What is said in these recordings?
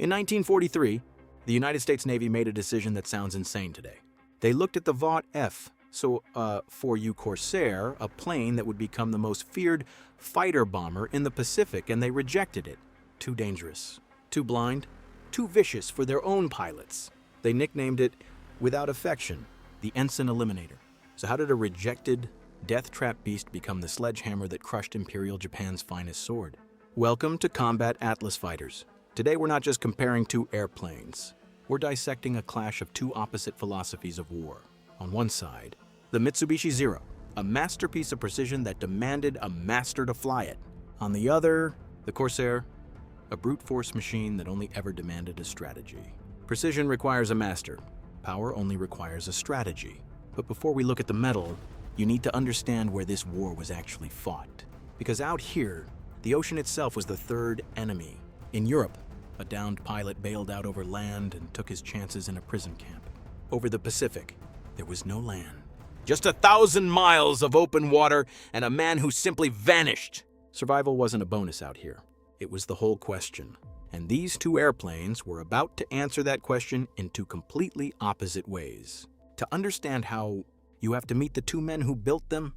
In 1943, the United States Navy made a decision that sounds insane today. They looked at the Vought F4U Corsair, a plane that would become the most feared fighter bomber in the Pacific, and they rejected it. Too dangerous, too blind, too vicious for their own pilots. They nicknamed it, without affection, the Ensign Eliminator. So how did a rejected, death-trap beast become the sledgehammer that crushed Imperial Japan's finest sword? Welcome to Combat Atlas Fighters. Today we're not just comparing two airplanes. We're dissecting a clash of two opposite philosophies of war. On one side, the Mitsubishi Zero, a masterpiece of precision that demanded a master to fly it. On the other, the Corsair, a brute force machine that only ever demanded a strategy. Precision requires a master. Power only requires a strategy. But before we look at the metal, you need to understand where this war was actually fought. Because out here, the ocean itself was the third enemy. In Europe, a downed pilot bailed out over land and took his chances in a prison camp. Over the Pacific, there was no land. Just 1,000 miles of open water and a man who simply vanished. Survival wasn't a bonus out here. It was the whole question. And these two airplanes were about to answer that question in two completely opposite ways. To understand how, you have to meet the two men who built them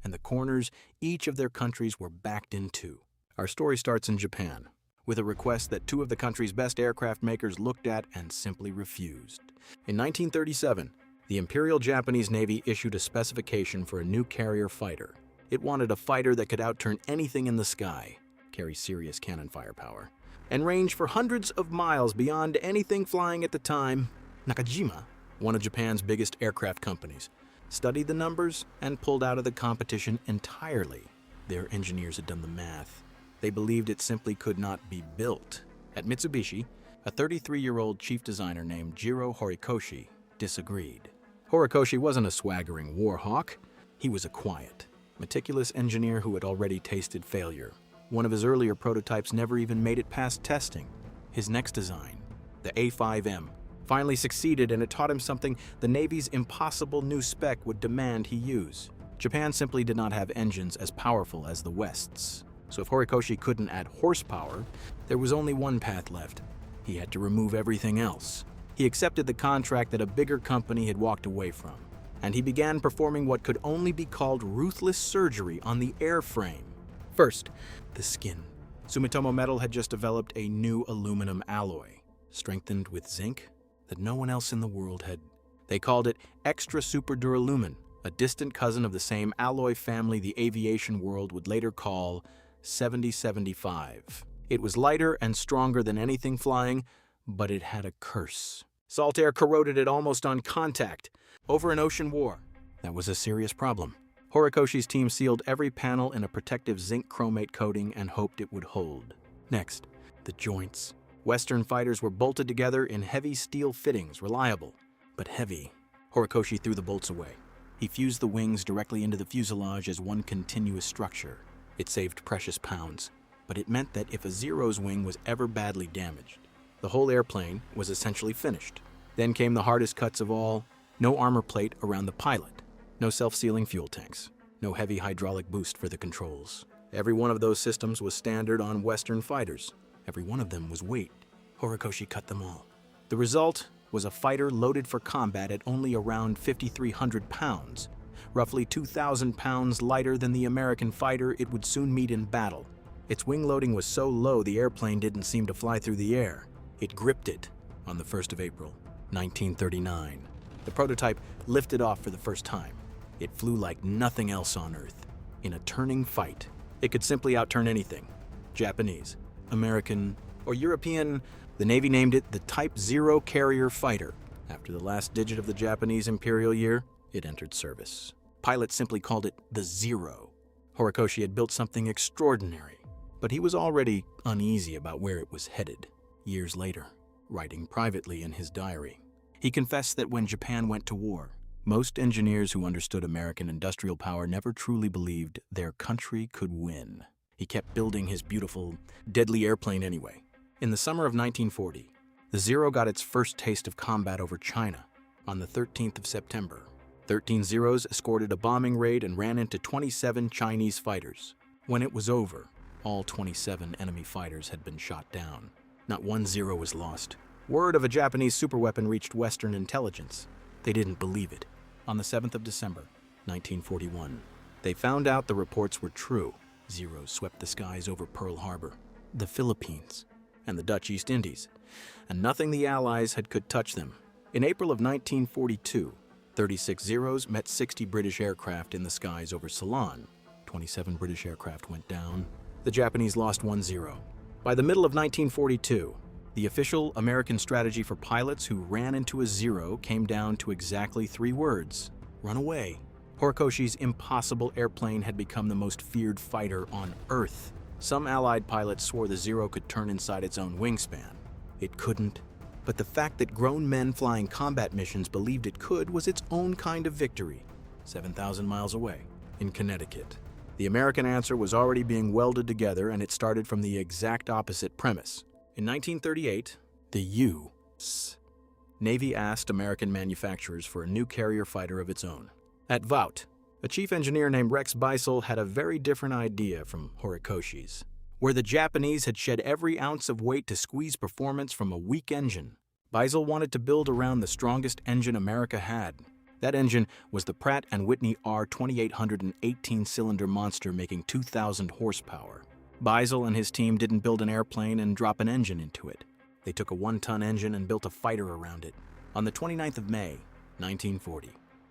and the corners each of their countries were backed into. Our story starts in Japan, with a request that two of the country's best aircraft makers looked at and simply refused. In 1937, the Imperial Japanese Navy issued a specification for a new carrier fighter. It wanted a fighter that could outturn anything in the sky, carry serious cannon firepower, and range for hundreds of miles beyond anything flying at the time. Nakajima, one of Japan's biggest aircraft companies, studied the numbers and pulled out of the competition entirely. Their engineers had done the math. They believed it simply could not be built. At Mitsubishi, a 33-year-old chief designer named Jiro Horikoshi disagreed. Horikoshi wasn't a swaggering war hawk. He was a quiet, meticulous engineer who had already tasted failure. One of his earlier prototypes never even made it past testing. His next design, the A6M, finally succeeded, and it taught him something the Navy's impossible new spec would demand he use. Japan simply did not have engines as powerful as the West's. So if Horikoshi couldn't add horsepower, there was only one path left. He had to remove everything else. He accepted the contract that a bigger company had walked away from, and he began performing what could only be called ruthless surgery on the airframe. First, the skin. Sumitomo Metal had just developed a new aluminum alloy, strengthened with zinc, that no one else in the world had. They called it extra super duralumin, a distant cousin of the same alloy family the aviation world would later call 7075. It was lighter and stronger than anything flying, but it had a curse. Salt air corroded it almost on contact. Over an ocean war, that was a serious problem. Horikoshi's team sealed every panel in a protective zinc chromate coating and hoped it would hold. Next, the joints. Western fighters were bolted together in heavy steel fittings, reliable, but heavy. Horikoshi threw the bolts away. He fused the wings directly into the fuselage as one continuous structure. It saved precious pounds, but it meant that if a Zero's wing was ever badly damaged, the whole airplane was essentially finished. Then came the hardest cuts of all: no armor plate around the pilot, no self-sealing fuel tanks, no heavy hydraulic boost for the controls. Every one of those systems was standard on Western fighters. Every one of them was weight. Horikoshi cut them all. The result was a fighter loaded for combat at only around 5,300 pounds, roughly 2,000 pounds lighter than the American fighter it would soon meet in battle. Its wing loading was so low the airplane didn't seem to fly through the air. It gripped it on the 1st of April, 1939. The prototype lifted off for the first time. It flew like nothing else on Earth. In a turning fight, it could simply outturn anything. Japanese, American, or European. The Navy named it the Type 0 Carrier Fighter. After the last digit of the Japanese imperial year, it entered service. Pilots simply called it the Zero. Horikoshi had built something extraordinary, but he was already uneasy about where it was headed. Years later, writing privately in his diary, he confessed that when Japan went to war, most engineers who understood American industrial power never truly believed their country could win. He kept building his beautiful, deadly airplane anyway. In the summer of 1940, the Zero got its first taste of combat over China on the 13th of September. 13 Zeros escorted a bombing raid and ran into 27 Chinese fighters. When it was over, all 27 enemy fighters had been shot down. Not one Zero was lost. Word of a Japanese superweapon reached Western intelligence. They didn't believe it. On the 7th of December, 1941, they found out the reports were true. Zeros swept the skies over Pearl Harbor, the Philippines, and the Dutch East Indies, and nothing the Allies could touch them. In April of 1942, 36 Zeros met 60 British aircraft in the skies over Ceylon. 27 British aircraft went down. The Japanese lost 1 Zero. By the middle of 1942, the official American strategy for pilots who ran into a Zero came down to exactly 3 words: run away. Horikoshi's impossible airplane had become the most feared fighter on Earth. Some Allied pilots swore the Zero could turn inside its own wingspan. It couldn't. But the fact that grown men flying combat missions believed it could was its own kind of victory. 7,000 miles away, in Connecticut. The American answer was already being welded together, and it started from the exact opposite premise. In 1938, the U.S. Navy asked American manufacturers for a new carrier fighter of its own. At Vought, a chief engineer named Rex Beisel had a very different idea from Horikoshi's. Where the Japanese had shed every ounce of weight to squeeze performance from a weak engine, Beisel wanted to build around the strongest engine America had. That engine was the Pratt & Whitney R2818-cylinder monster making 2,000 horsepower. Beisel and his team didn't build an airplane and drop an engine into it. They took a 1-ton engine and built a fighter around it. On the 29th of May, 1940,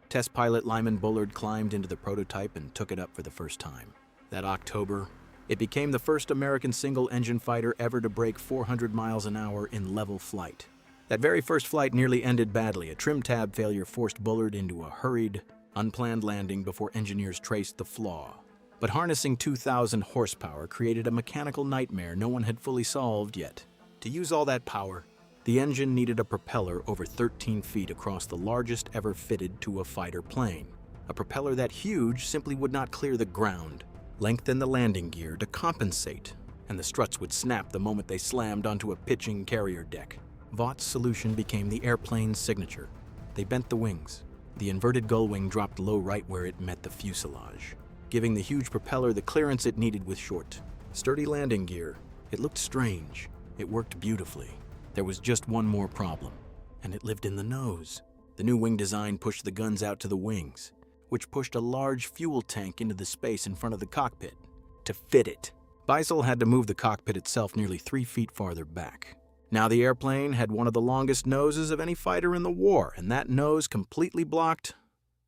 test pilot Lyman Bullard climbed into the prototype and took it up for the first time. That October, it became the first American single-engine fighter ever to break 400 miles an hour in level flight. That very first flight nearly ended badly. A trim tab failure forced Bullard into a hurried, unplanned landing before engineers traced the flaw. But harnessing 2,000 horsepower created a mechanical nightmare no one had fully solved yet. To use all that power, the engine needed a propeller over 13 feet across the largest ever fitted to a fighter plane. A propeller that huge simply would not clear the ground. Lengthen the landing gear to compensate, and the struts would snap the moment they slammed onto a pitching carrier deck. Vaught's solution became the airplane's signature. They bent the wings. The inverted gull wing dropped low right where it met the fuselage, giving the huge propeller the clearance it needed with short, sturdy landing gear. It looked strange. It worked beautifully. There was just one more problem, and it lived in the nose. The new wing design pushed the guns out to the wings, which pushed a large fuel tank into the space in front of the cockpit. To fit it, Beisel had to move the cockpit itself nearly 3 feet farther back. Now the airplane had one of the longest noses of any fighter in the war, and that nose completely blocked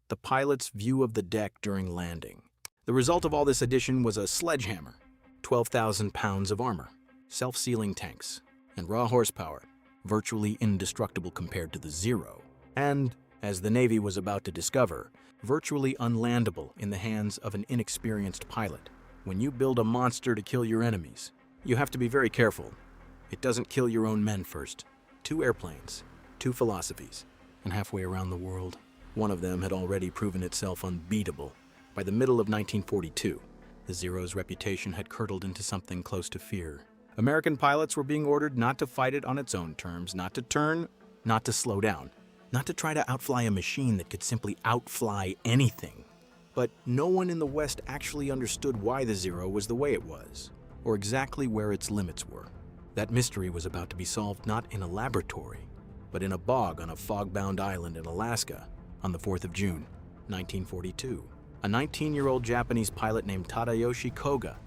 the pilot's view of the deck during landing. The result of all this addition was a Sledgehammer, 12,000 pounds of armor, self-sealing tanks, and raw horsepower, virtually indestructible compared to the Zero, and, as the Navy was about to discover, virtually unlandable in the hands of an inexperienced pilot. When you build a monster to kill your enemies, you have to be very careful. It doesn't kill your own men first. 2 airplanes, 2 philosophies, and halfway around the world, one of them had already proven itself unbeatable. By the middle of 1942, the Zero's reputation had curdled into something close to fear. American pilots were being ordered not to fight it on its own terms, not to turn, not to slow down, not to try to outfly a machine that could simply outfly anything. But no one in the West actually understood why the Zero was the way it was, or exactly where its limits were. That mystery was about to be solved not in a laboratory, but in a bog on a fog-bound island in Alaska on the 4th of June, 1942. A 19-year-old Japanese pilot named Tadayoshi Koga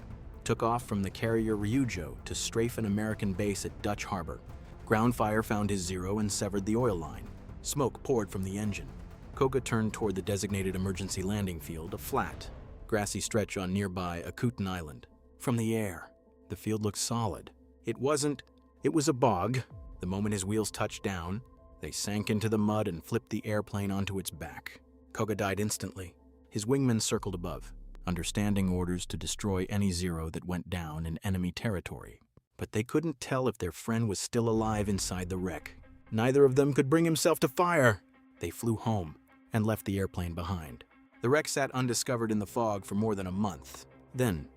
took off from the carrier Ryujo to strafe an American base at Dutch Harbor. Ground fire found his Zero and severed the oil line. Smoke poured from the engine. Koga turned toward the designated emergency landing field, a flat, grassy stretch on nearby Akutan Island. From the air, the field looked solid. It was a bog. The moment his wheels touched down, they sank into the mud and flipped the airplane onto its back. Koga died instantly. His wingmen circled above, understanding orders to destroy any Zero that went down in enemy territory. But they couldn't tell if their friend was still alive inside the wreck. Neither of them could bring himself to fire. They flew home and left the airplane behind. The wreck sat undiscovered in the fog for more than a month. Then,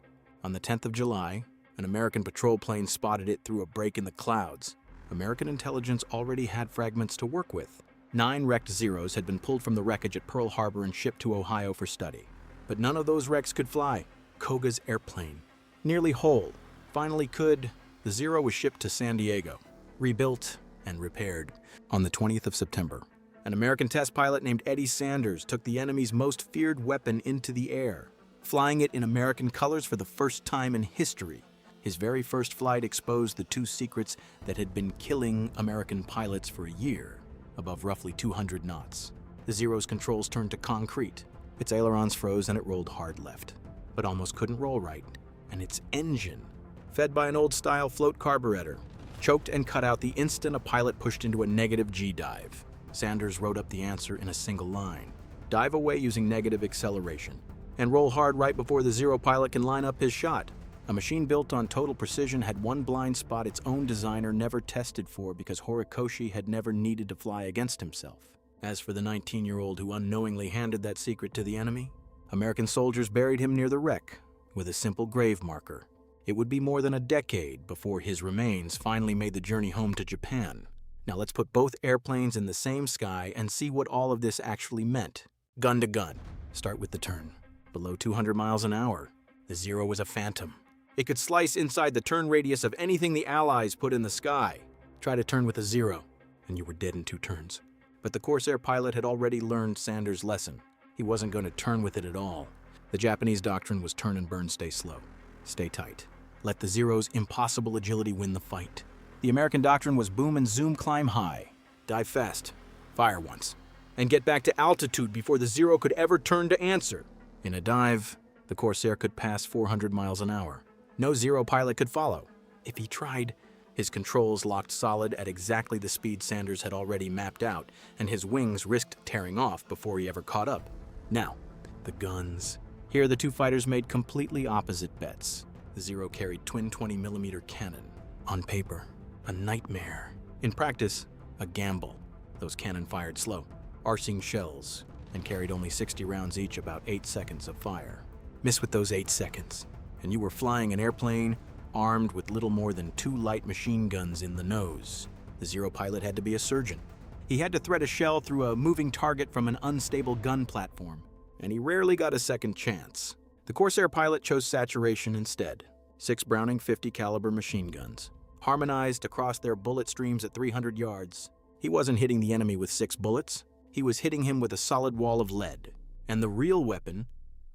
on the 10th of July, an American patrol plane spotted it through a break in the clouds. American intelligence already had fragments to work with. 9 wrecked Zeros had been pulled from the wreckage at Pearl Harbor and shipped to Ohio for study. But none of those wrecks could fly. Koga's airplane, nearly whole, finally could. the Zero was shipped to San Diego, rebuilt and repaired. On the 20th of September, an American test pilot named Eddie Sanders took the enemy's most feared weapon into the air, flying it in American colors for the first time in history. His very first flight exposed the two secrets that had been killing American pilots for a year, above roughly 200 knots. The Zero's controls turned to concrete. Its ailerons froze and it rolled hard left, but almost couldn't roll right. And its engine, fed by an old-style float carburetor, choked and cut out the instant a pilot pushed into a negative G dive. Sanders wrote up the answer in a single line: dive away using negative acceleration, and roll hard right before the Zero pilot can line up his shot. A machine built on total precision had one blind spot its own designer never tested for because Horikoshi had never needed to fly against himself. As for the 19-year-old who unknowingly handed that secret to the enemy, American soldiers buried him near the wreck with a simple grave marker. It would be more than a decade before his remains finally made the journey home to Japan. Now let's put both airplanes in the same sky and see what all of this actually meant. Gun to gun. Start with the turn. Below 200 miles an hour, the Zero was a phantom. It could slice inside the turn radius of anything the Allies put in the sky. Try to turn with a Zero, and you were dead in 2 turns. But the Corsair pilot had already learned Sanders' lesson. He wasn't going to turn with it at all. The Japanese doctrine was turn and burn, stay slow. Stay tight. Let the Zero's impossible agility win the fight. The American doctrine was boom and zoom, climb high. Dive fast. Fire once. And get back to altitude before the Zero could ever turn to answer. In a dive, the Corsair could pass 400 miles an hour. No Zero pilot could follow. If he tried, his controls locked solid at exactly the speed Sanders had already mapped out, and his wings risked tearing off before he ever caught up. Now, the guns. Here the two fighters made completely opposite bets. The Zero carried twin 20mm cannon. On paper, a nightmare. In practice, a gamble. Those cannon fired slow, arcing shells, and carried only 60 rounds each, about 8 seconds of fire. Miss with those 8 seconds, and you were flying an airplane armed with little more than 2 light machine guns in the nose. The Zero pilot had to be a surgeon. He had to thread a shell through a moving target from an unstable gun platform, and he rarely got a second chance. The Corsair pilot chose saturation instead. 6 Browning .50 caliber machine guns, harmonized across their bullet streams at 300 yards. He wasn't hitting the enemy with 6 bullets. He was hitting him with a solid wall of lead. And the real weapon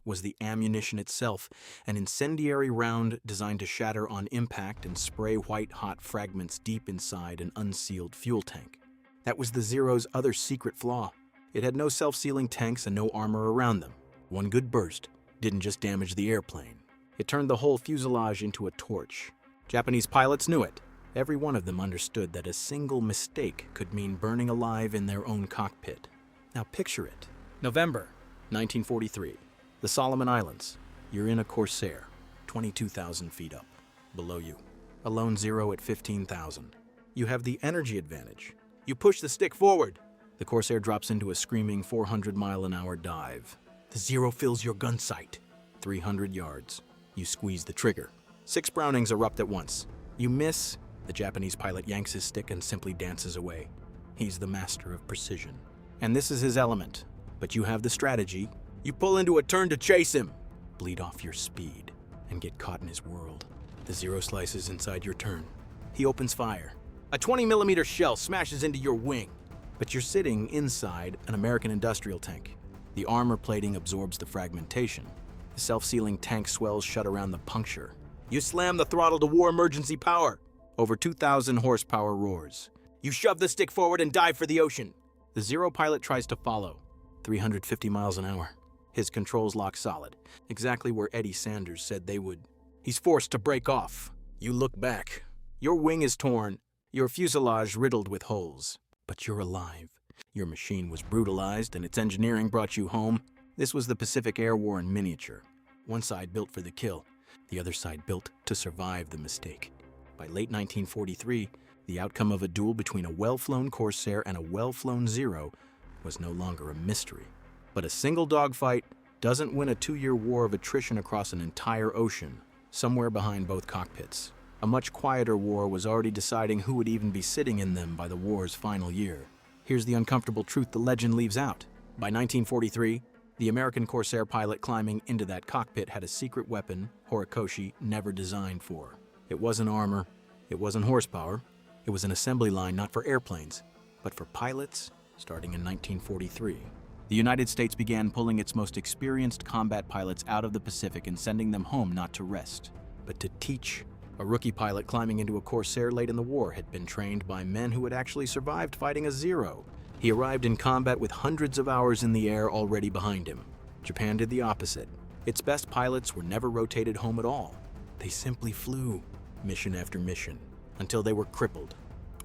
was the ammunition itself, an incendiary round designed to shatter on impact and spray white-hot fragments deep inside an unsealed fuel tank. That was the Zero's other secret flaw. It had no self-sealing tanks and no armor around them. One good burst didn't just damage the airplane. It turned the whole fuselage into a torch. Japanese pilots knew it. Every one of them understood that a single mistake could mean burning alive in their own cockpit. Now picture it. November 1943. The Solomon Islands. You're in a Corsair, 22,000 feet up. Below you, a lone Zero at 15,000. You have the energy advantage. You push the stick forward. The Corsair drops into a screaming 400-mile-an-hour dive. The Zero fills your gun sight. 300 yards. You squeeze the trigger. 6 Brownings erupt at once. You miss. The Japanese pilot yanks his stick and simply dances away. He's the master of precision. And this is his element. But you have the strategy. You pull into a turn to chase him. Bleed off your speed and get caught in his world. The Zero slices inside your turn. He opens fire. A 20mm shell smashes into your wing. But you're sitting inside an American industrial tank. The armor plating absorbs the fragmentation. The self-sealing tank swells shut around the puncture. You slam the throttle to war emergency power. Over 2,000 horsepower roars. You shove the stick forward and dive for the ocean. The Zero pilot tries to follow. 350 miles an hour. His controls lock solid, exactly where Eddie Sanders said they would. He's forced to break off. You look back. Your wing is torn, your fuselage riddled with holes. But you're alive. Your machine was brutalized and its engineering brought you home. This was the Pacific Air War in miniature. One side built for the kill, the other side built to survive the mistake. By late 1943, the outcome of a duel between a well-flown Corsair and a well-flown Zero was no longer a mystery. But a single dogfight doesn't win a 2-year war of attrition across an entire ocean, somewhere behind both cockpits. A much quieter war was already deciding who would even be sitting in them by the war's final year. Here's the uncomfortable truth the legend leaves out. By 1943, the American Corsair pilot climbing into that cockpit had a secret weapon Horikoshi never designed for. It wasn't armor, It wasn't horsepower. It was an assembly line not for airplanes, but for pilots, starting in 1943. The United States began pulling its most experienced combat pilots out of the Pacific and sending them home not to rest, but to teach. A rookie pilot climbing into a Corsair late in the war had been trained by men who had actually survived fighting a Zero. He arrived in combat with hundreds of hours in the air already behind him. Japan did the opposite. Its best pilots were never rotated home at all. They simply flew, mission after mission, until they were crippled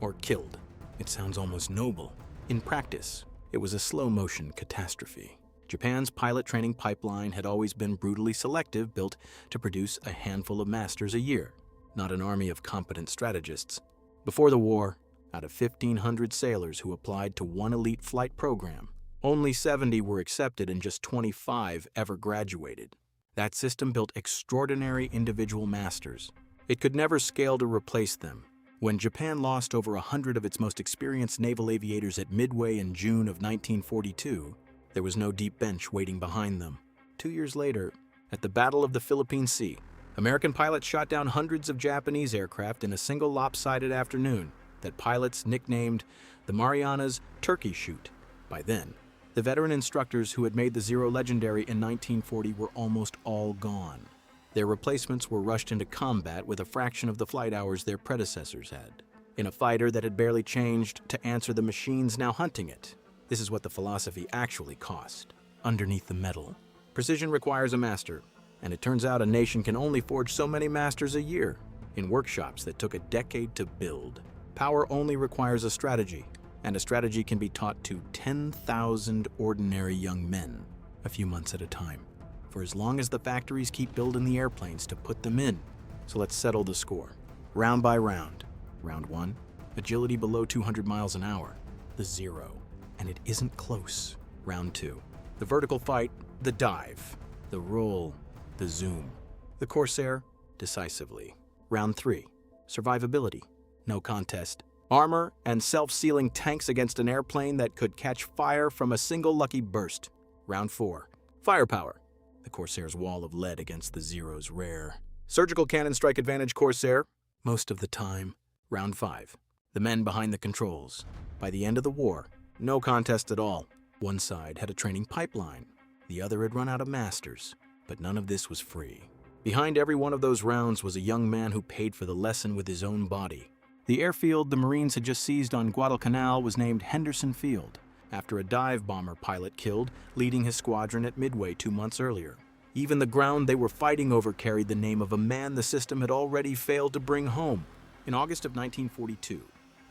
or killed. It sounds almost noble. In practice, it was a slow-motion catastrophe. Japan's pilot training pipeline had always been brutally selective, built to produce a handful of masters a year, not an army of competent strategists. Before the war, out of 1,500 sailors who applied to one elite flight program, only 70 were accepted and just 25 ever graduated. That system built extraordinary individual masters. It could never scale to replace them. When Japan lost over 100 of its most experienced naval aviators at Midway in June of 1942, there was no deep bench waiting behind them. 2 years later, at the Battle of the Philippine Sea, American pilots shot down hundreds of Japanese aircraft in a single lopsided afternoon that pilots nicknamed the Marianas Turkey Shoot. By then, the veteran instructors who had made the Zero legendary in 1940 were almost all gone. Their replacements were rushed into combat with a fraction of the flight hours their predecessors had, in a fighter that had barely changed to answer the machines now hunting it. This is what the philosophy actually cost. Underneath the metal, precision requires a master, and it turns out a nation can only forge so many masters a year. In workshops that took a decade to build, power only requires a strategy, and a strategy can be taught to 10,000 ordinary young men, a few months at a time, for as long as the factories keep building the airplanes to put them in. So let's settle the score, round by round. Round 1, agility below 200 miles an hour, the Zero, and it isn't close. Round 2, the vertical fight, the dive, the roll, the zoom, the Corsair, decisively. Round 3, survivability, no contest. Armor and self-sealing tanks against an airplane that could catch fire from a single lucky burst. Round 4, firepower. The Corsair's wall of lead against the Zero's rare. Surgical cannon strike advantage Corsair, most of the time. Round 5, the men behind the controls. By the end of the war, no contest at all. One side had a training pipeline. The other had run out of masters. But none of this was free. Behind every one of those rounds was a young man who paid for the lesson with his own body. The airfield the Marines had just seized on Guadalcanal was named Henderson Field, after a dive bomber pilot killed, leading his squadron at Midway 2 months earlier. Even the ground they were fighting over carried the name of a man the system had already failed to bring home. In August of 1942,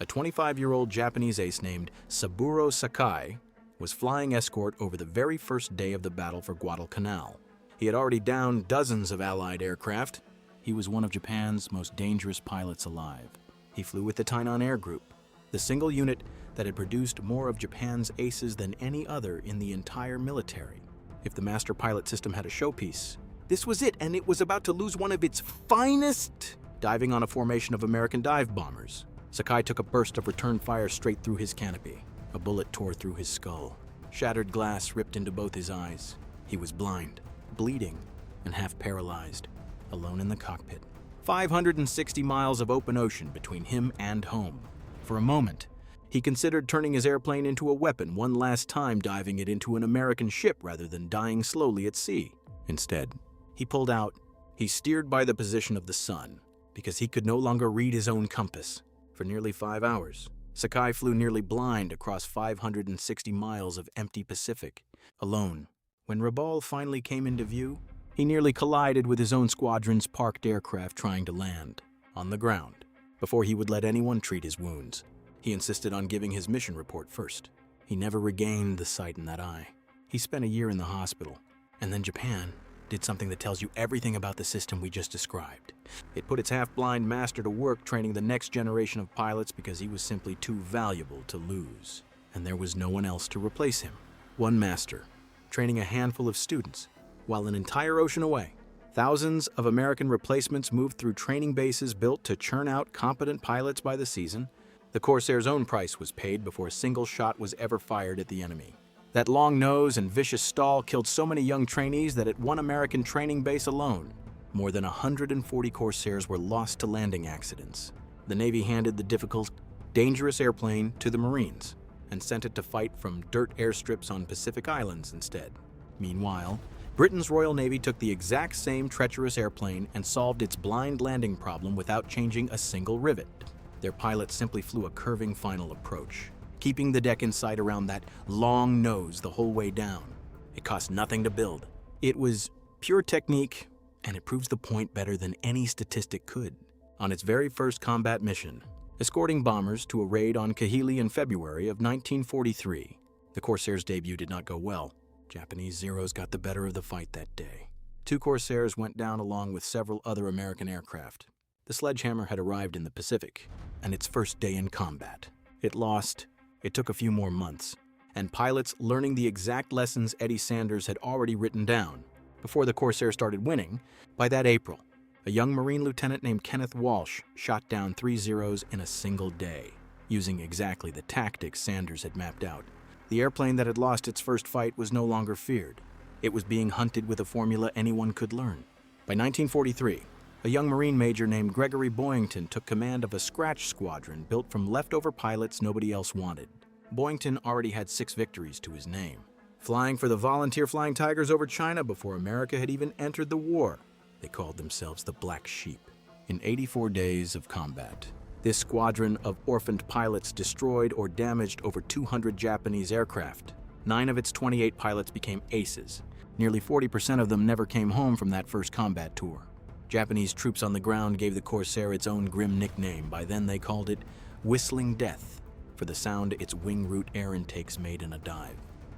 a 25-year-old Japanese ace named Saburo Sakai was flying escort over the very first day of the battle for Guadalcanal. He had already downed dozens of Allied aircraft. He was one of Japan's most dangerous pilots alive. He flew with the Tainan Air Group, the single unit that had produced more of Japan's aces than any other in the entire military. If the master pilot system had a showpiece, this was it, and it was about to lose one of its finest. Diving on a formation of American dive bombers, Sakai took a burst of return fire straight through his canopy. A bullet tore through his skull. Shattered glass ripped into both his eyes. He was blind, bleeding, and half paralyzed, alone in the cockpit. 560 miles of open ocean between him and home. For a moment, he considered turning his airplane into a weapon one last time, diving it into an American ship rather than dying slowly at sea. Instead, he pulled out. He steered by the position of the sun, because he could no longer read his own compass. For nearly 5 hours, Sakai flew nearly blind across 560 miles of empty Pacific, alone. When Rabaul finally came into view, he nearly collided with his own squadron's parked aircraft trying to land, on the ground, before he would let anyone treat his wounds. He insisted on giving his mission report first. He never regained the sight in that eye. He spent a year in the hospital, and then Japan did something that tells you everything about the system we just described. It put its half-blind master to work training the next generation of pilots because he was simply too valuable to lose, and there was no one else to replace him. One master, training a handful of students, while an entire ocean away. Thousands of American replacements moved through training bases built to churn out competent pilots by the season. The Corsair's own price was paid before a single shot was ever fired at the enemy. That long nose and vicious stall killed so many young trainees that at one American training base alone, more than 140 Corsairs were lost to landing accidents. The Navy handed the difficult, dangerous airplane to the Marines and sent it to fight from dirt airstrips on Pacific Islands instead. Meanwhile, Britain's Royal Navy took the exact same treacherous airplane and solved its blind landing problem without changing a single rivet. Their pilots simply flew a curving final approach, keeping the deck in sight around that long nose the whole way down. It cost nothing to build. It was pure technique, and it proves the point better than any statistic could. On its very first combat mission, escorting bombers to a raid on Kahili in February of 1943, the Corsair's debut did not go well. Japanese Zeros got the better of the fight that day. 2 Corsairs went down along with several other American aircraft. The Sledgehammer had arrived in the Pacific, and its first day in combat. It lost. It took a few more months, and pilots learning the exact lessons Eddie Sanders had already written down before the Corsair started winning. By that April, a young Marine lieutenant named Kenneth Walsh shot down 3 Zeros in a single day, using exactly the tactics Sanders had mapped out. The airplane that had lost its first fight was no longer feared. It was being hunted with a formula anyone could learn. By 1943, a young Marine major named Gregory Boyington took command of a scratch squadron built from leftover pilots nobody else wanted. Boyington already had 6 victories to his name, flying for the Volunteer Flying Tigers over China before America had even entered the war. They called themselves the Black Sheep. In 84 days of combat, this squadron of orphaned pilots destroyed or damaged over 200 Japanese aircraft. 9 of its 28 pilots became aces. Nearly 40% of them never came home from that first combat tour. Japanese troops on the ground gave the Corsair its own grim nickname. By then they called it Whistling Death, for the sound its wing root air intakes made in a dive.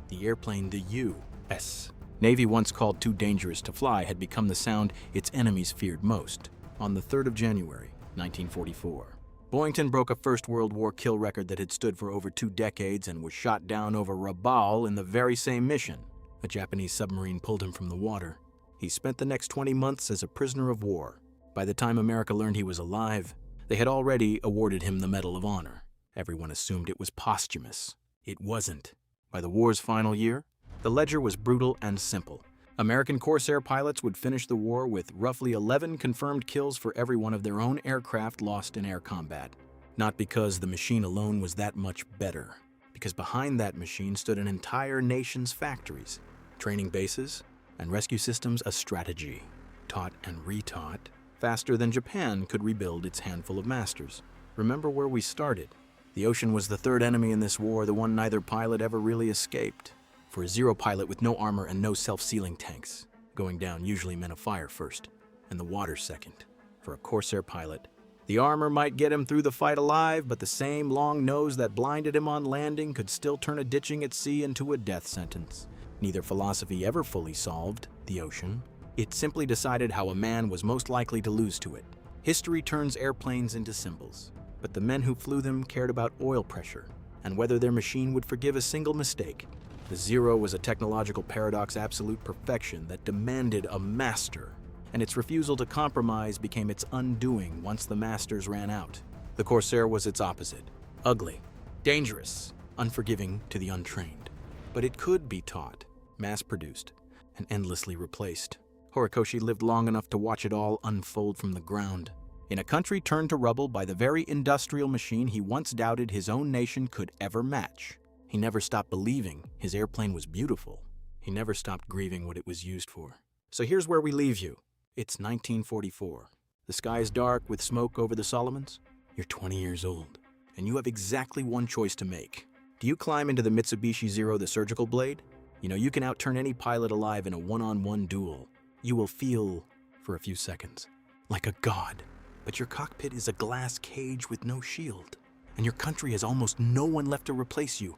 The airplane, the U.S. Navy once called too dangerous to fly, had become the sound its enemies feared most. On the 3rd of January, 1944, Boyington broke a First World War kill record that had stood for over 2 decades and was shot down over Rabaul in the very same mission. A Japanese submarine pulled him from the water. He spent the next 20 months as a prisoner of war. By the time America learned he was alive, they had already awarded him the Medal of Honor. Everyone assumed it was posthumous. It wasn't. By the war's final year, the ledger was brutal and simple. American Corsair pilots would finish the war with roughly 11 confirmed kills for every one of their own aircraft lost in air combat. Not because the machine alone was that much better, because behind that machine stood an entire nation's factories, training bases, and rescue systems, a strategy, taught and retaught, faster than Japan could rebuild its handful of masters. Remember where we started. The ocean was the 3rd enemy in this war, the one neither pilot ever really escaped. For a Zero pilot with no armor and no self-sealing tanks, going down usually meant a fire first, and the water second. For a Corsair pilot, the armor might get him through the fight alive, but the same long nose that blinded him on landing could still turn a ditching at sea into a death sentence. Neither philosophy ever fully solved the ocean. It simply decided how a man was most likely to lose to it. History turns airplanes into symbols, but the men who flew them cared about oil pressure and whether their machine would forgive a single mistake. The Zero was a technological paradox, absolute perfection that demanded a master, and its refusal to compromise became its undoing once the masters ran out. The Corsair was its opposite: ugly, dangerous, unforgiving to the untrained. But it could be taught, mass-produced, and endlessly replaced. Horikoshi lived long enough to watch it all unfold from the ground. In a country turned to rubble by the very industrial machine he once doubted his own nation could ever match. He never stopped believing his airplane was beautiful. He never stopped grieving what it was used for. So here's where we leave you. It's 1944. The sky is dark with smoke over the Solomons. You're 20 years old, and you have exactly one choice to make. Do you climb into the Mitsubishi Zero, the surgical blade? You know, you can outturn any pilot alive in a one-on-one duel. You will feel, for a few seconds, like a god. But your cockpit is a glass cage with no shield, and your country has almost no one left to replace you.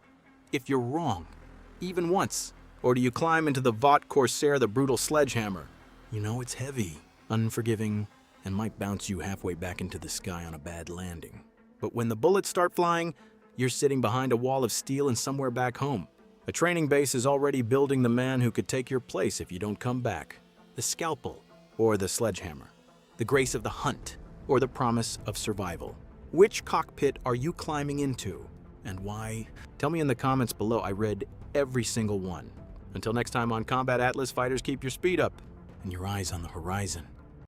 If you're wrong, even once, or do you climb into the Vought Corsair, the brutal Sledgehammer? You know it's heavy, unforgiving, and might bounce you halfway back into the sky on a bad landing. But when the bullets start flying, you're sitting behind a wall of steel and somewhere back home. A training base is already building the man who could take your place if you don't come back. The Scalpel, or the Sledgehammer. The grace of the hunt, or the promise of survival. Which cockpit are you climbing into? And why? Tell me in the comments below. I read every single one. Until next time on Combat Atlas, fighters, keep your speed up and your eyes on the horizon.